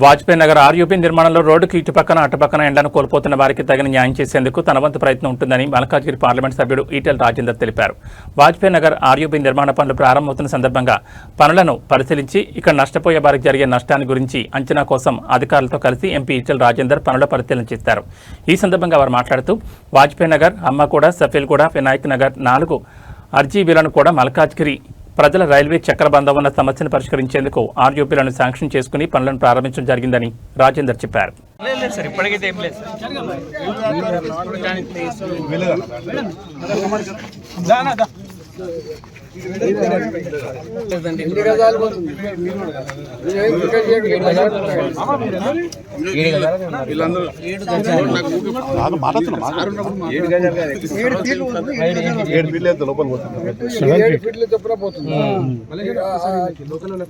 Vajpayee Nagar RUP నిర్మాణంలో రోడ్డుకు ఇటుపక్కన అటుపక్కన ఎండను కోల్పోతున్న వారికి తగిన న్యాయం చేసేందుకు తన వంతు ప్రయత్నం ఉంటుందని మల్కాజ్గిరి పార్లమెంట్ సభ్యుడు ఈటెల రాజేందర్ తెలిపారు. వాజ్పేయి నగర్ ఆర్యూపీ నిర్మాణ పనులు ప్రారంభమవుతున్న సందర్భంగా పనులను పరిశీలించి ఇక్కడ నష్టపోయే వారికి జరిగే నష్టాన్ని గురించి అంచనా కోసం అధికారులతో కలిసి ఎంపీ ఈటెల రాజేందర్ పనుల పరిశీలన చేశారు. ఈ సందర్భంగా వారు మాట్లాడుతూ వాజ్పేయి నగర్, అమ్మగూడ, సఫీల్గూడ, వినాయక్ నగర్ 4 అర్జీబీలను కూడా మల్కాజ్గిరి ప్రజల రైల్వే చక్రబంధం ఉన్న సమస్యను పరిష్కరించేందుకు ఆర్యూపీలను శాంక్షన్ చేసుకుని పనులను ప్రారంభించడం జరిగిందని రాజేందర్ చెప్పారు.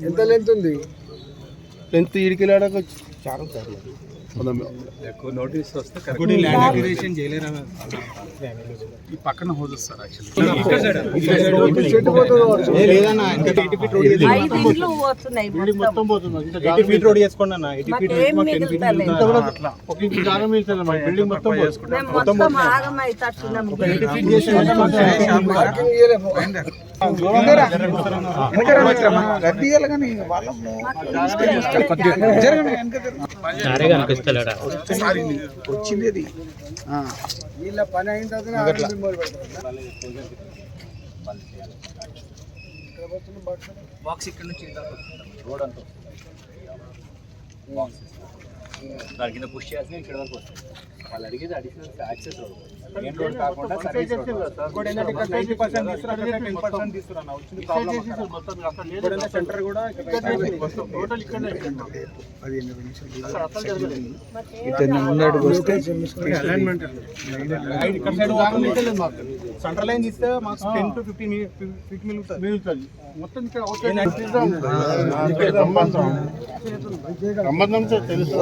ఎంత లెంత్ ఉంది? లెంత్ 7 కిలోలకు చాలా ఎక్కువ నోటీస్ వస్తే ఈ పక్కన హోజ్ వస్తారు. రోడ్ చేసుకోండి అన్న, 80 ఫీట్ బిల్డింగ్ మొత్తం వచ్చింది. వీళ్ళ పని అయిన తర్వాత బాక్స్ ఇక్కడ నుంచి రోడ్ అంతా దాని కింద పుష్ చేయాల్సిన ఇక్కడ వరకు వస్తుంది. వాళ్ళు అడిగేది additional access road, main road కాకుండా సర్వీస్ రోడ్. సెంటర్ కూడా సెంట్రల్ లైన్ తీస్తే మాకు 10 to 15 ఫీట్ మిగులుతుంది. మొత్తం ఇక్కడ సంబంధం తెలుసు.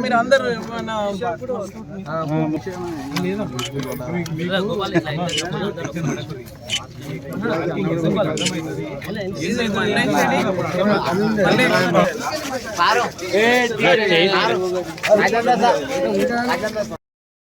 మీరు అందరు